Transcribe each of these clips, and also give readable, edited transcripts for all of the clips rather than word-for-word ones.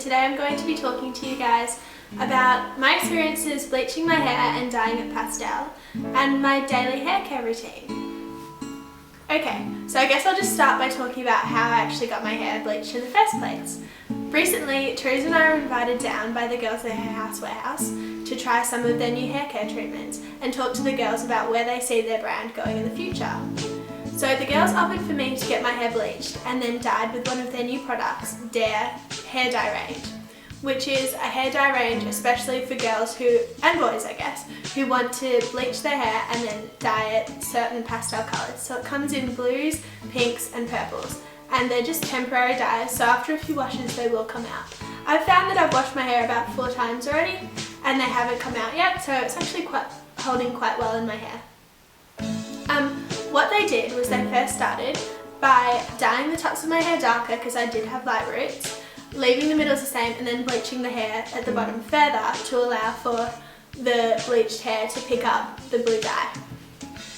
today I'm going to be talking to you guys about my experiences bleaching my hair and dyeing it pastel and my daily hair care routine. Okay, so I guess I'll just start by talking about how I actually got my hair bleached in the first place. Recently, Teresa and I were invited down by the girls at Hair House Warehouse to try some of their new hair care treatments and talk to the girls about where they see their brand going in the future. So the girls offered for me to get my hair bleached and then dyed with one of their new products, their hair dye range, which is a hair dye range especially for girls who, and boys I guess, who want to bleach their hair and then dye it certain pastel colours. So it comes in blues, pinks and purples, and they're just temporary dyes, so after a few washes they will come out. I've found that I've washed my hair about 4 times already and they haven't come out yet, so it's actually holding quite well in my hair. What they did was they first started by dyeing the tops of my hair darker because I did have light roots, leaving the middles the same, and then bleaching the hair at the bottom further to allow for the bleached hair to pick up the blue dye.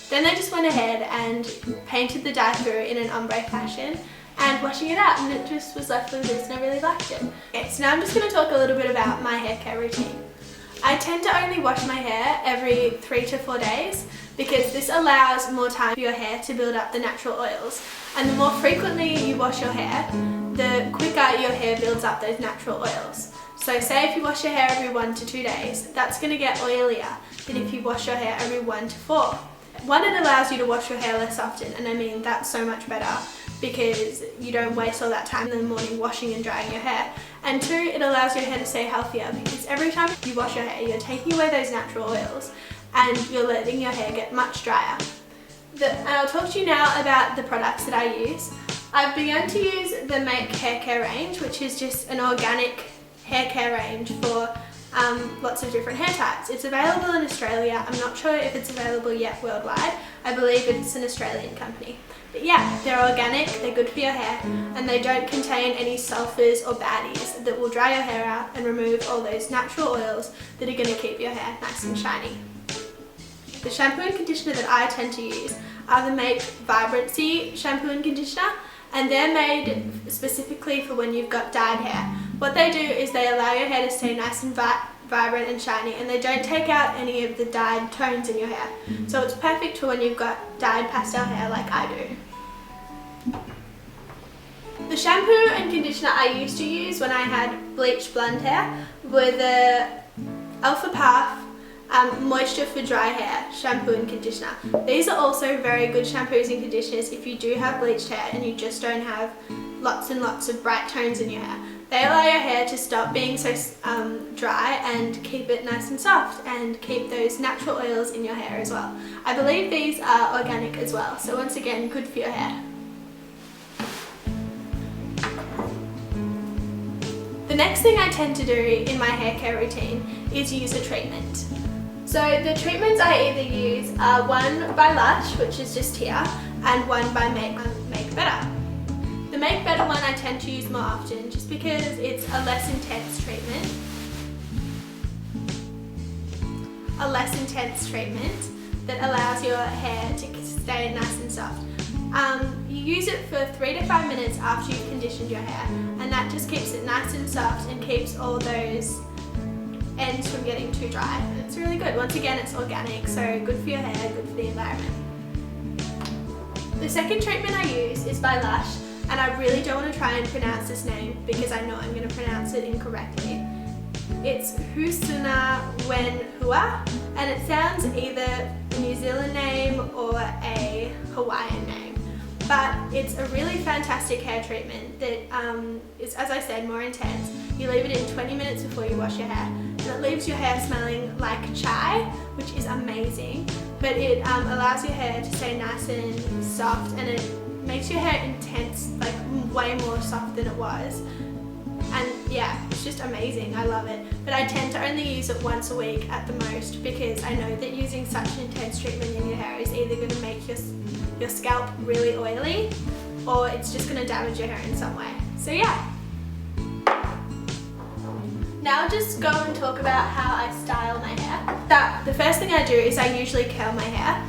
Then they just went ahead and painted the dye through in an ombre fashion and washing it out, and it just was left with this and I really liked it. Okay, so now I'm just going to talk a little bit about my hair care routine. I tend to only wash my hair every 3 to 4 days because this allows more time for your hair to build up the natural oils, and the more frequently you wash your hair, the quicker your hair builds up those natural oils. So say if you wash your hair every 1 to 2 days, that's going to get oilier than if you wash your hair every 1 to 4. One, it allows you to wash your hair less often, and I mean that's so much better because you don't waste all that time in the morning washing and drying your hair. And 2, it allows your hair to stay healthier because every time you wash your hair you're taking away those natural oils and you're letting your hair get much drier. And I'll talk to you now about the products that I use. I've begun to use the Haircare range, which is just an organic hair care range for lots of different hair types. It's available in Australia. I'm not sure if it's available yet worldwide. I believe it's an Australian company. But yeah, they're organic, they're good for your hair, and they don't contain any sulfurs or baddies that will dry your hair out and remove all those natural oils that are going to keep your hair nice and shiny. The shampoo and conditioner that I tend to use are the Make Vibrancy shampoo and conditioner, and they're made specifically for when you've got dyed hair. What they do is they allow your hair to stay nice and vibrant and shiny, and they don't take out any of the dyed tones in your hair. So it's perfect for when you've got dyed pastel hair like I do. The shampoo and conditioner I used to use when I had bleached blonde hair were the Alpha Path Moisture for Dry Hair shampoo and conditioner. These are also very good shampoos and conditioners if you do have bleached hair and you just don't have lots and lots of bright tones in your hair. They allow your hair to stop being so dry and keep it nice and soft and keep those natural oils in your hair as well. I believe these are organic as well, so once again, good for your hair. The next thing I tend to do in my hair care routine is use a treatment. So the treatments I either use are one by Lush, which is just here, and one by Make Better. The Make Better one I tend to use more often just because it's a less intense treatment. That allows your hair to stay nice and soft. You use it for 3 to 5 minutes after you've conditioned your hair, and that just keeps it nice and soft and keeps all those ends from getting too dry. And it's really good. Once again, it's organic, so good for your hair, good for the environment. The second treatment I use is by Lush, and I really don't want to try and pronounce this name because I know I'm going to pronounce it incorrectly. It's Husuna Wen Hua, and it sounds either a New Zealand name or a Hawaiian name. But it's a really fantastic hair treatment that is, as I said, more intense. You leave it in 20 minutes before you wash your hair, and it leaves your hair smelling like chai, which is amazing. But it allows your hair to stay nice and soft, and it makes your hair intense, like way more soft than it was. And yeah, it's just amazing. I love it. But I tend to only use it once a week at the most because I know that using such an intense treatment in your hair is either going to make your scalp really oily or it's just going to damage your hair in some way. So yeah. Now I'll just go and talk about how I style my hair. The first thing I do is I usually curl my hair.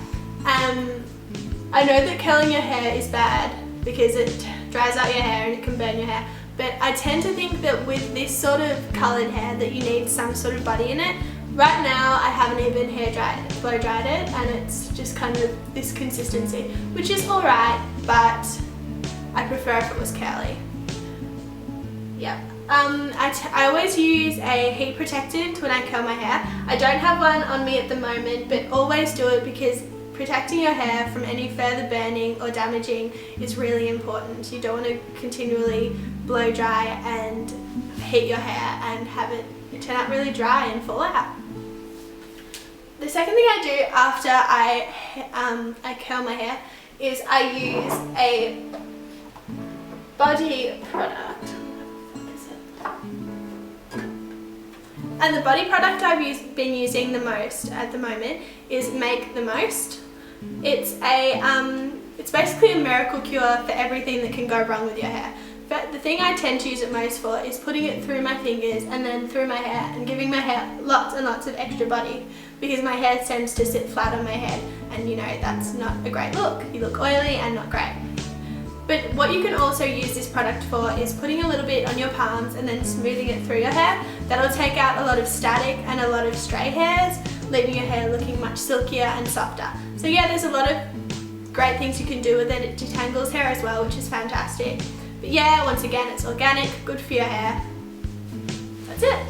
I know that curling your hair is bad because it dries out your hair and it can burn your hair, but I tend to think that with this sort of coloured hair that you need some sort of body in it. Right now I haven't even blow dried it, and it's just kind of this consistency, which is alright, but I prefer if it was curly. Yeah. I always use a heat protectant when I curl my hair. I don't have one on me at the moment, but always do it because protecting your hair from any further burning or damaging is really important. You don't want to continually blow dry and heat your hair and have it turn out really dry and fall out. The second thing I do after I curl my hair is I use a body product. And the body product I've been using the most at the moment is Make the Most. It's basically a miracle cure for everything that can go wrong with your hair. But the thing I tend to use it most for is putting it through my fingers and then through my hair and giving my hair lots and lots of extra body, because my hair tends to sit flat on my head, and you know that's not a great look. You look oily and not great. But what you can also use this product for is putting a little bit on your palms and then smoothing it through your hair. That'll take out a lot of static and a lot of stray hairs, leaving your hair looking much silkier and softer. So yeah, there's a lot of great things you can do with it. It detangles hair as well, which is fantastic. But yeah, once again, it's organic, good for your hair. That's it.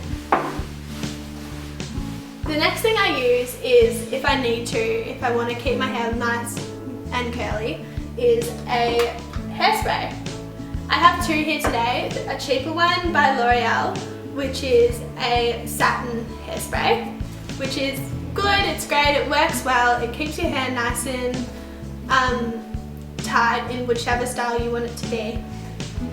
The next thing I use is, if I need to, if I want to keep my hair nice and curly, is a hairspray. I have two here today, a cheaper one by L'Oreal, which is a satin hairspray, which is good, it's great, it works well, it keeps your hair nice and tight in whichever style you want it to be.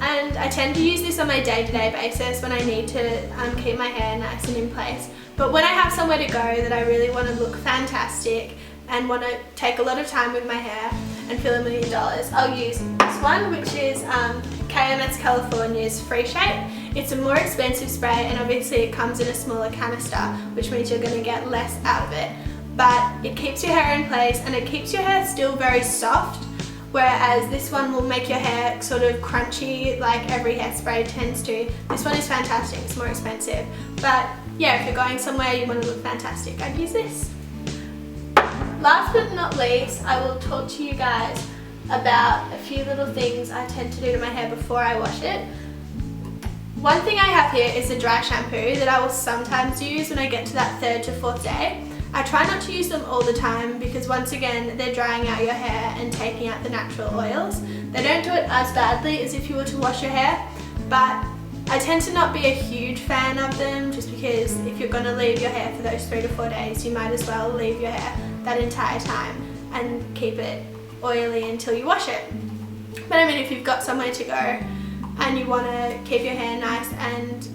And I tend to use this on my day-to-day basis when I need to keep my hair nice and in place. But when I have somewhere to go that I really want to look fantastic and want to take a lot of time with my hair and feel $1 million, I'll use this one, which is KMS California's Free Shape. It's a more expensive spray, and obviously it comes in a smaller canister, which means you're going to get less out of it. But it keeps your hair in place and it keeps your hair still very soft, whereas this one will make your hair sort of crunchy like every hairspray tends to. This one is fantastic, it's more expensive. But yeah, if you're going somewhere you want to look fantastic, I'd use this. Last but not least, I will talk to you guys about a few little things I tend to do to my hair before I wash it. One thing I have here is a dry shampoo that I will sometimes use when I get to that 3rd to 4th day. I try not to use them all the time because once again they're drying out your hair and taking out the natural oils. They don't do it as badly as if you were to wash your hair, but I tend to not be a huge fan of them just because if you're going to leave your hair for those 3 to 4 days, you might as well leave your hair that entire time and keep it oily until you wash it. But I mean, if you've got somewhere to go and you want to keep your hair nice and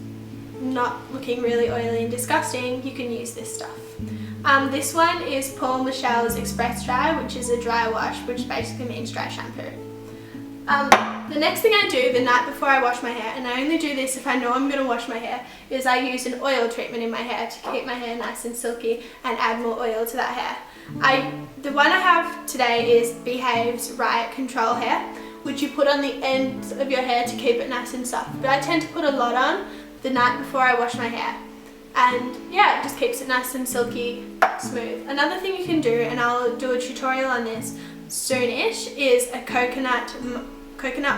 not looking really oily and disgusting, you can use this stuff. This one is Paul Michelle's Express Dry, which is a dry wash, which basically means dry shampoo. The next thing I do the night before I wash my hair, and I only do this if I know I'm going to wash my hair, is I use an oil treatment in my hair to keep my hair nice and silky and add more oil to that hair. The one I have today is Behave's Riot Control Hair, which you put on the ends of your hair to keep it nice and soft. But I tend to put a lot on the night before I wash my hair. And yeah, it just keeps it nice and silky, smooth. Another thing you can do, and I'll do a tutorial on this soonish, is a coconut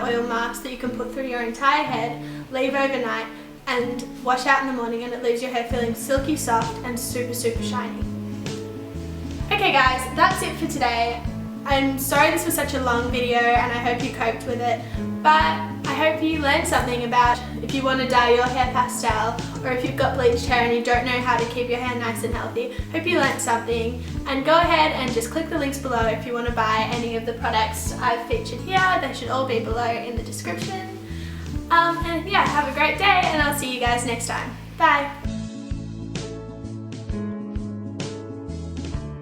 oil mask that you can put through your entire head, leave overnight, and wash out in the morning, and it leaves your hair feeling silky soft and super, super shiny. Okay guys, that's it for today. I'm sorry this was such a long video and I hope you coped with it, but I hope you learned something about if you want to dye your hair pastel, or if you've got bleached hair and you don't know how to keep your hair nice and healthy. Hope you learned something, and go ahead and just click the links below if you want to buy any of the products I've featured here. They should all be below in the description. And yeah, have a great day and I'll see you guys next time. Bye!